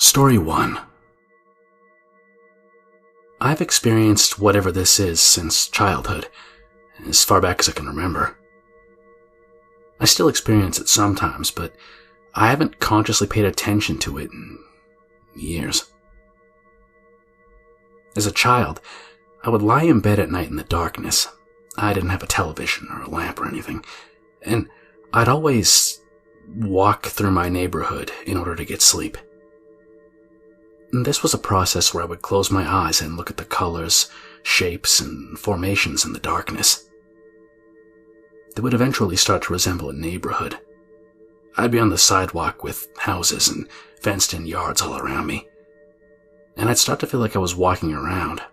Story 1. I've experienced whatever this is since childhood, as far back as I can remember. I still experience it sometimes, but I haven't consciously paid attention to it in years. As a child, I would lie in bed at night in the darkness. I didn't have a television or a lamp or anything, and I'd always walk through my neighborhood in order to get sleep. And this was a process where I would close my eyes and look at the colors, shapes, and formations in the darkness. They would eventually start to resemble a neighborhood. I'd be on the sidewalk with houses and fenced-in yards all around me, and I'd start to feel like I was walking around.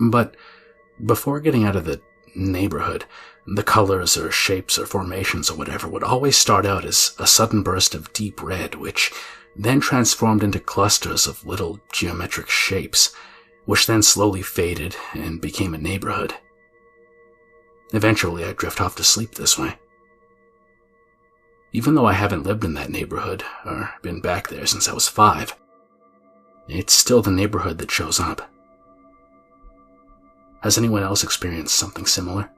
But before getting out of the neighborhood, the colors or shapes or formations or whatever would always start out as a sudden burst of deep red, which then transformed into clusters of little geometric shapes, which then slowly faded and became a neighborhood. Eventually, I'd drift off to sleep this way. Even though I haven't lived in that neighborhood, or been back there since I was 5, it's still the neighborhood that shows up. Has anyone else experienced something similar?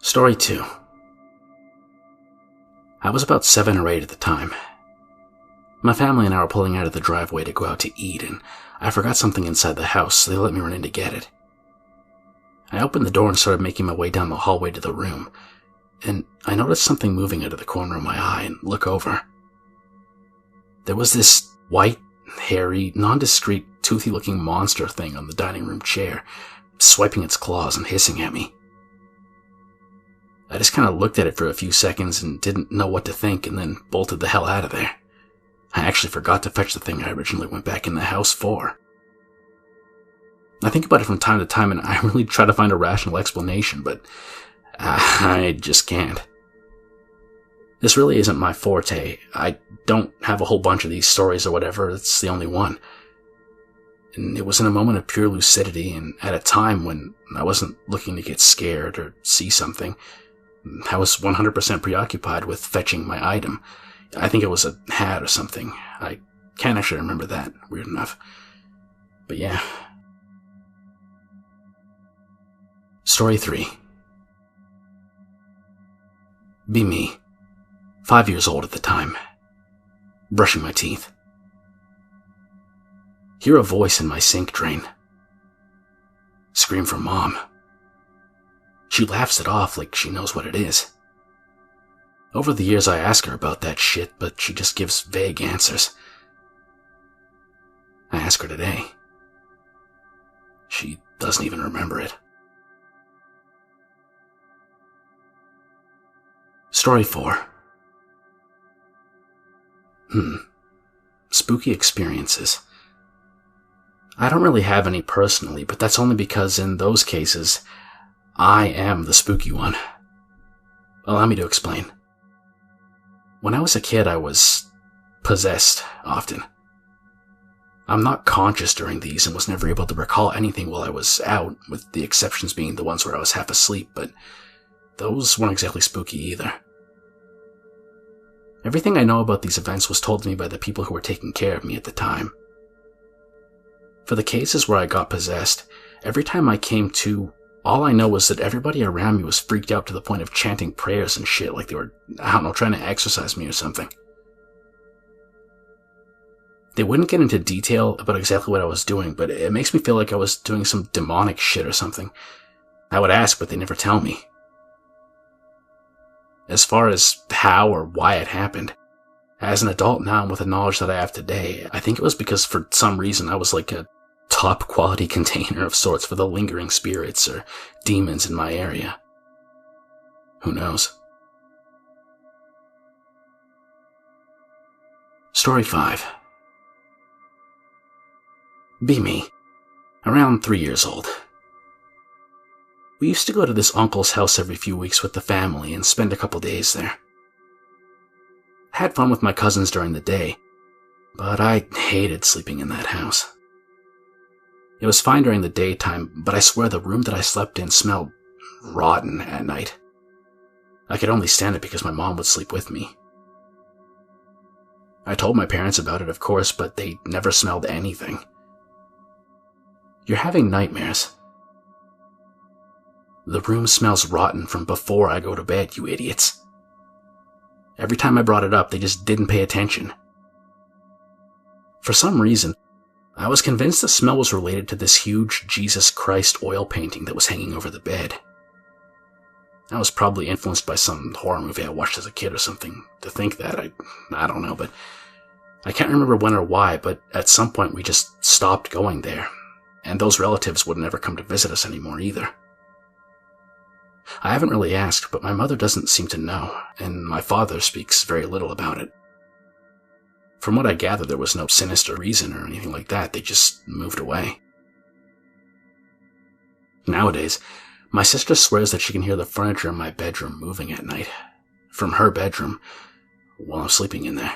Story 2. I was about 7 or 8 at the time. My family and I were pulling out of the driveway to go out to eat, and I forgot something inside the house, so they let me run in to get it. I opened the door and started making my way down the hallway to the room, and I noticed something moving out of the corner of my eye and look over. There was this white, hairy, nondescript, toothy-looking monster thing on the dining room chair, swiping its claws and hissing at me. I just kind of looked at it for a few seconds and didn't know what to think, and then bolted the hell out of there. I actually forgot to fetch the thing I originally went back in the house for. I think about it from time to time, and I really try to find a rational explanation, but I just can't. This really isn't my forte. I don't have a whole bunch of these stories or whatever. It's the only one. And it was in a moment of pure lucidity, and at a time when I wasn't looking to get scared or see something. I was 100% preoccupied with fetching my item. I think it was a hat or something. I can't actually remember that, weird enough. But yeah. Story 3. Be me. 5 years old at the time. Brushing my teeth. Hear a voice in my sink drain. Scream for Mom. She laughs it off like she knows what it is. Over the years I ask her about that shit, but she just gives vague answers. I ask her today. She doesn't even remember it. Story 4. Spooky experiences. I don't really have any personally, but that's only because in those cases, I am the spooky one. Allow me to explain. When I was a kid, I was possessed often. I'm not conscious during these and was never able to recall anything while I was out, with the exceptions being the ones where I was half asleep, but those weren't exactly spooky either. Everything I know about these events was told to me by the people who were taking care of me at the time. For the cases where I got possessed, every time I came to, all I know was that everybody around me was freaked out to the point of chanting prayers and shit like they were, trying to exorcise me or something. They wouldn't get into detail about exactly what I was doing, but it makes me feel like I was doing some demonic shit or something. I would ask, but they never tell me. As far as how or why it happened, as an adult now and with the knowledge that I have today, I think it was because for some reason I was like a top quality container of sorts for the lingering spirits or demons in my area. Who knows? Story 5. Be me. Around 3 years old. We used to go to this uncle's house every few weeks with the family and spend a couple days there. Had fun with my cousins during the day, but I hated sleeping in that house. It was fine during the daytime, but I swear the room that I slept in smelled rotten at night. I could only stand it because my mom would sleep with me. I told my parents about it, of course, but they never smelled anything. You're having nightmares. The room smells rotten from before I go to bed, you idiots. Every time I brought it up, they just didn't pay attention. For some reason, I was convinced the smell was related to this huge Jesus Christ oil painting that was hanging over the bed. I was probably influenced by some horror movie I watched as a kid or something to think that. I don't know, but I can't remember when or why, but at some point we just stopped going there, and those relatives would never come to visit us anymore either. I haven't really asked, but my mother doesn't seem to know, and my father speaks very little about it. From what I gather, there was no sinister reason or anything like that. They just moved away. Nowadays, my sister swears that she can hear the furniture in my bedroom moving at night, from her bedroom, while I'm sleeping in there.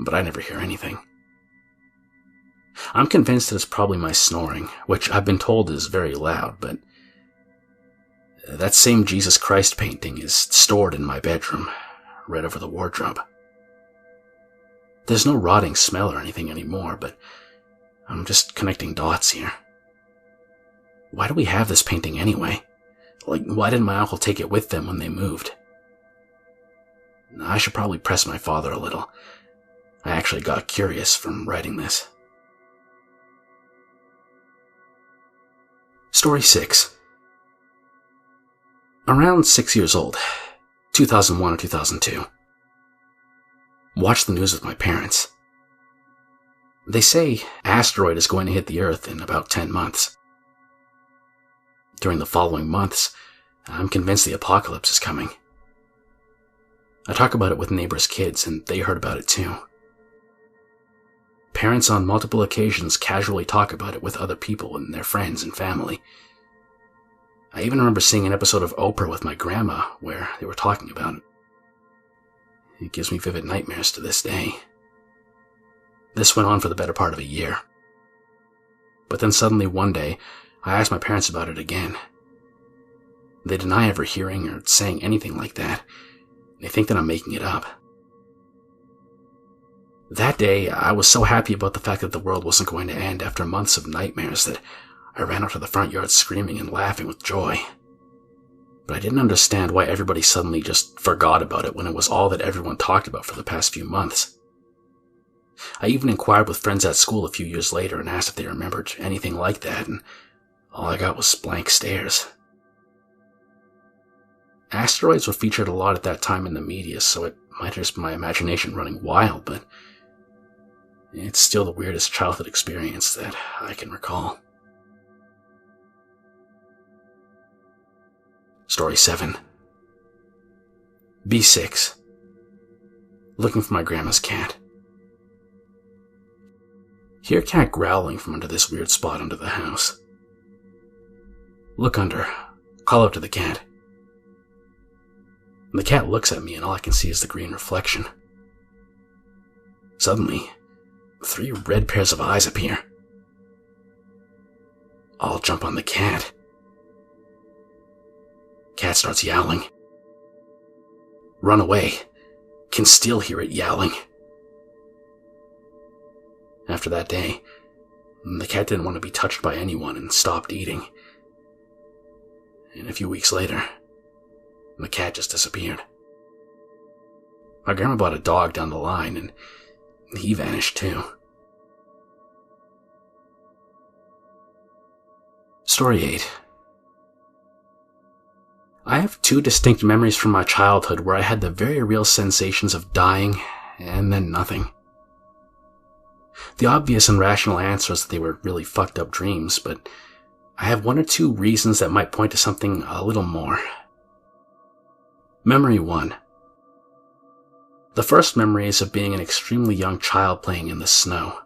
But I never hear anything. I'm convinced that it's probably my snoring, which I've been told is very loud, but that same Jesus Christ painting is stored in my bedroom, right over the wardrobe. There's no rotting smell or anything anymore, but I'm just connecting dots here. Why do we have this painting anyway? Like, why didn't my uncle take it with them when they moved? I should probably press my father a little. I actually got curious from writing this. Story 6. Around 6 years old, 2001 or 2002. Watched the news with my parents. They say asteroid is going to hit the Earth in about 10 months. During the following months, I'm convinced the apocalypse is coming. I talk about it with neighbors' kids, and they heard about it too. Parents on multiple occasions casually talk about it with other people and their friends and family. I even remember seeing an episode of Oprah with my grandma where they were talking about it. It gives me vivid nightmares to this day. This went on for the better part of a year. But then suddenly one day, I asked my parents about it again. They deny ever hearing or saying anything like that. They think that I'm making it up. That day, I was so happy about the fact that the world wasn't going to end after months of nightmares that I ran out to the front yard screaming and laughing with joy. But I didn't understand why everybody suddenly just forgot about it when it was all that everyone talked about for the past few months. I even inquired with friends at school a few years later and asked if they remembered anything like that, and all I got was blank stares. Asteroids were featured a lot at that time in the media, so it might just be my imagination running wild, but it's still the weirdest childhood experience that I can recall. Story 7. B6. Looking for my grandma's cat. Hear cat growling from under this weird spot under the house. Look under. Call out to the cat. The cat looks at me and all I can see is the green reflection. Suddenly, 3 red pairs of eyes appear. I'll jump on the cat. Cat starts yowling. Run away. Can still hear it yowling. After that day, the cat didn't want to be touched by anyone and stopped eating. And a few weeks later, the cat just disappeared. My grandma bought a dog down the line, and he vanished too. Story 8. I have 2 distinct memories from my childhood where I had the very real sensations of dying and then nothing. The obvious and rational answer is that they were really fucked up dreams, but I have 1 or 2 reasons that might point to something a little more. Memory 1. The first memory is of being an extremely young child playing in the snow,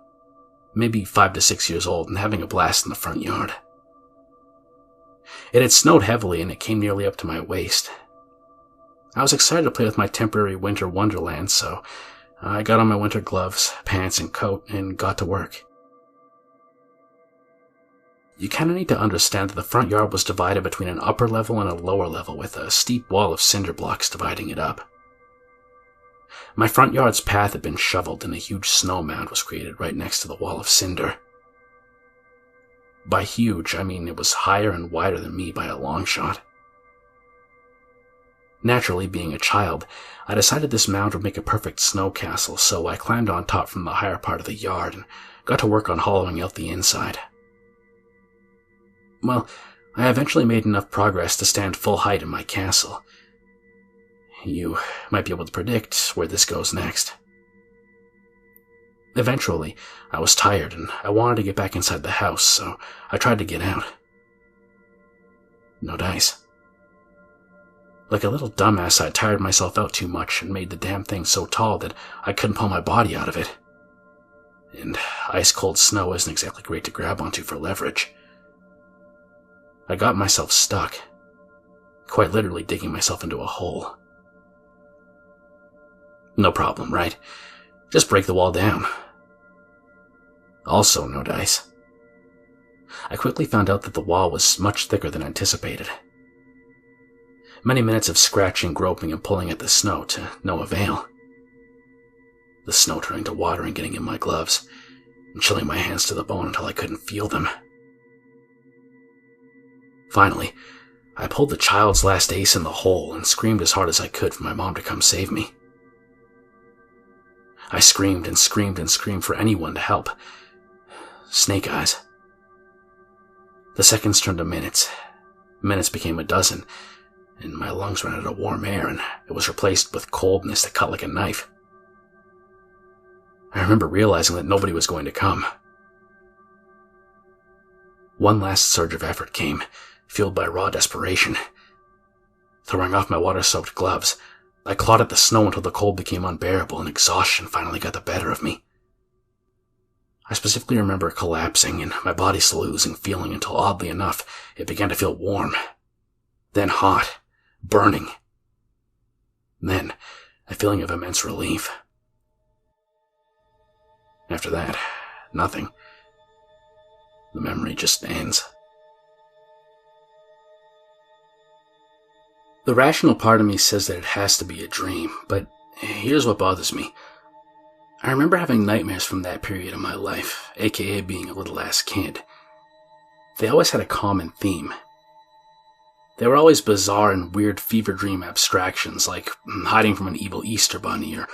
maybe 5 to 6 years old, and having a blast in the front yard. It had snowed heavily and it came nearly up to my waist. I was excited to play with my temporary winter wonderland, so I got on my winter gloves, pants, and coat and got to work. You kind of need to understand that the front yard was divided between an upper level and a lower level with a steep wall of cinder blocks dividing it up. My front yard's path had been shoveled and a huge snow mound was created right next to the wall of cinder. By huge, I mean it was higher and wider than me by a long shot. Naturally, being a child, I decided this mound would make a perfect snow castle, so I climbed on top from the higher part of the yard and got to work on hollowing out the inside. Well, I eventually made enough progress to stand full height in my castle. You might be able to predict where this goes next. Eventually, I was tired and I wanted to get back inside the house, so I tried to get out. No dice. Like a little dumbass, I tired myself out too much and made the damn thing so tall that I couldn't pull my body out of it. And ice-cold snow isn't exactly great to grab onto for leverage. I got myself stuck, quite literally digging myself into a hole. No problem, right? Just break the wall down. Also, no dice. I quickly found out that the wall was much thicker than anticipated. Many minutes of scratching, groping, and pulling at the snow to no avail. The snow turning to water and getting in my gloves, and chilling my hands to the bone until I couldn't feel them. Finally, I pulled the child's last ace in the hole and screamed as hard as I could for my mom to come save me. I screamed and screamed and screamed for anyone to help. Snake eyes. The seconds turned to minutes. Minutes became a dozen, and my lungs ran out of warm air, and it was replaced with coldness that cut like a knife. I remember realizing that nobody was going to come. One last surge of effort came, fueled by raw desperation. Throwing off my water-soaked gloves, I clawed at the snow until the cold became unbearable and exhaustion finally got the better of me. I specifically remember collapsing and my body slowly losing feeling until, oddly enough, it began to feel warm. Then hot, burning. Then, a feeling of immense relief. After that, nothing. The memory just ends. The rational part of me says that it has to be a dream, but here's what bothers me. I remember having nightmares from that period of my life, aka being a little-ass kid. They always had a common theme. They were always bizarre and weird fever dream abstractions, like hiding from an evil Easter bunny or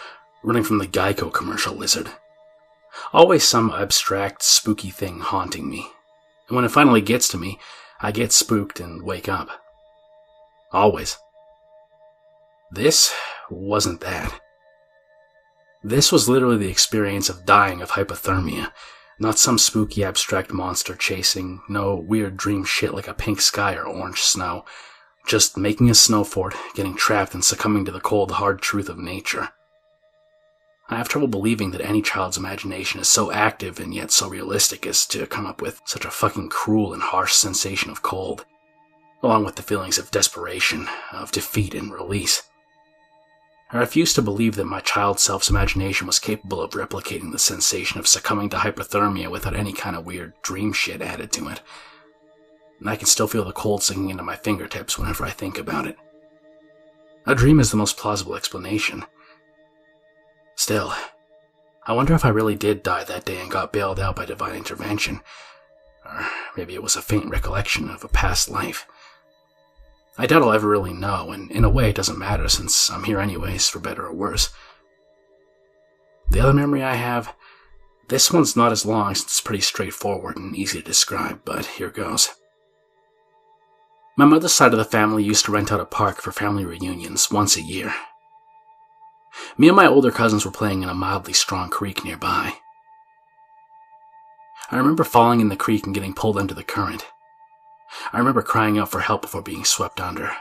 running from the Geico commercial lizard. Always some abstract, spooky thing haunting me. And when it finally gets to me, I get spooked and wake up. Always. This wasn't that. This was literally the experience of dying of hypothermia, not some spooky abstract monster chasing, no weird dream shit like a pink sky or orange snow, just making a snow fort, getting trapped and succumbing to the cold, hard truth of nature. I have trouble believing that any child's imagination is so active and yet so realistic as to come up with such a fucking cruel and harsh sensation of cold, along with the feelings of desperation, of defeat and release. I refuse to believe that my child self's imagination was capable of replicating the sensation of succumbing to hypothermia without any kind of weird dream shit added to it. And I can still feel the cold sinking into my fingertips whenever I think about it. A dream is the most plausible explanation. Still, I wonder if I really did die that day and got bailed out by divine intervention. Or maybe it was a faint recollection of a past life. I doubt I'll ever really know, and in a way it doesn't matter since I'm here anyways, for better or worse. The other memory I have, this one's not as long since it's pretty straightforward and easy to describe, but here goes. My mother's side of the family used to rent out a park for family reunions once a year. Me and my older cousins were playing in a mildly strong creek nearby. I remember falling in the creek and getting pulled into the current. I remember crying out for help before being swept under,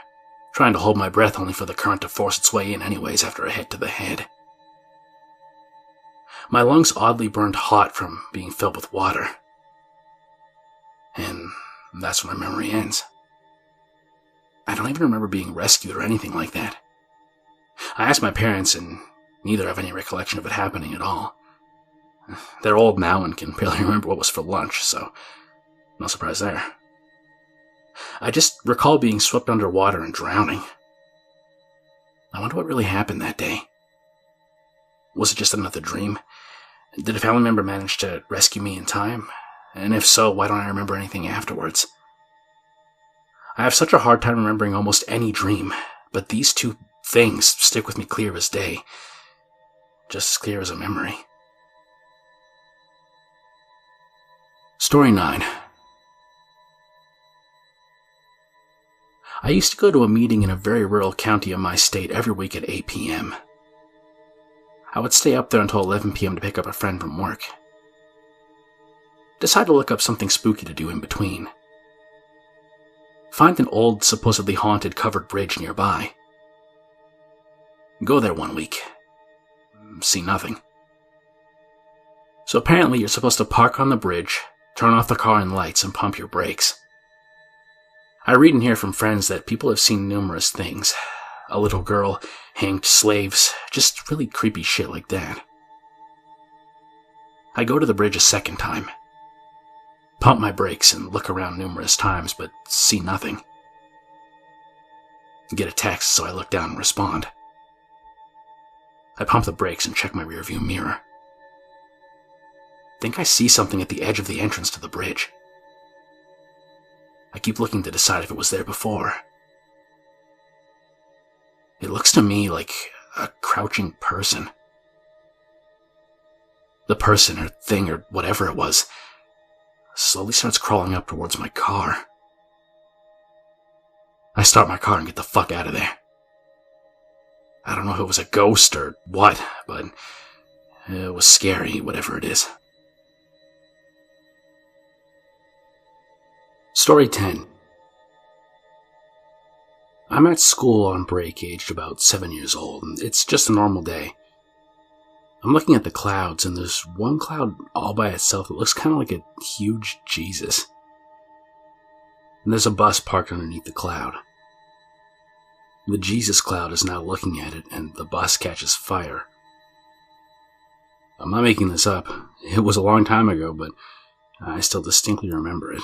trying to hold my breath only for the current to force its way in anyways after a hit to the head. My lungs oddly burned hot from being filled with water. And that's when my memory ends. I don't even remember being rescued or anything like that. I asked my parents, and neither have any recollection of it happening at all. They're old now and can barely remember what was for lunch, so no surprise there. I just recall being swept underwater and drowning. I wonder what really happened that day. Was it just another dream? Did a family member manage to rescue me in time? And if so, why don't I remember anything afterwards? I have such a hard time remembering almost any dream, but these two things stick with me clear as day. Just as clear as a memory. Story 9. I used to go to a meeting in a very rural county of my state every week at 8 p.m. I would stay up there until 11 p.m. to pick up a friend from work. Decide to look up something spooky to do in between. Find an old, supposedly haunted covered bridge nearby. Go there one week. See nothing. So apparently you're supposed to park on the bridge, turn off the car and lights, and pump your brakes. I read and hear from friends that people have seen numerous things. A little girl, hanged slaves, just really creepy shit like that. I go to the bridge a second time. Pump my brakes and look around numerous times, but see nothing. Get a text, so I look down and respond. I pump the brakes and check my rearview mirror. Think I see something at the edge of the entrance to the bridge. I keep looking to decide if it was there before. It looks to me like a crouching person. The person or thing or whatever it was slowly starts crawling up towards my car. I start my car and get the fuck out of there. I don't know if it was a ghost or what, but it was scary, whatever it is. Story 10. I'm at school on break, aged about 7 years old, and it's just a normal day. I'm looking at the clouds, and there's one cloud all by itself that looks kind of like a huge Jesus. And there's a bus parked underneath the cloud. The Jesus cloud is now looking at it, and the bus catches fire. I'm not making this up. It was a long time ago, but I still distinctly remember it.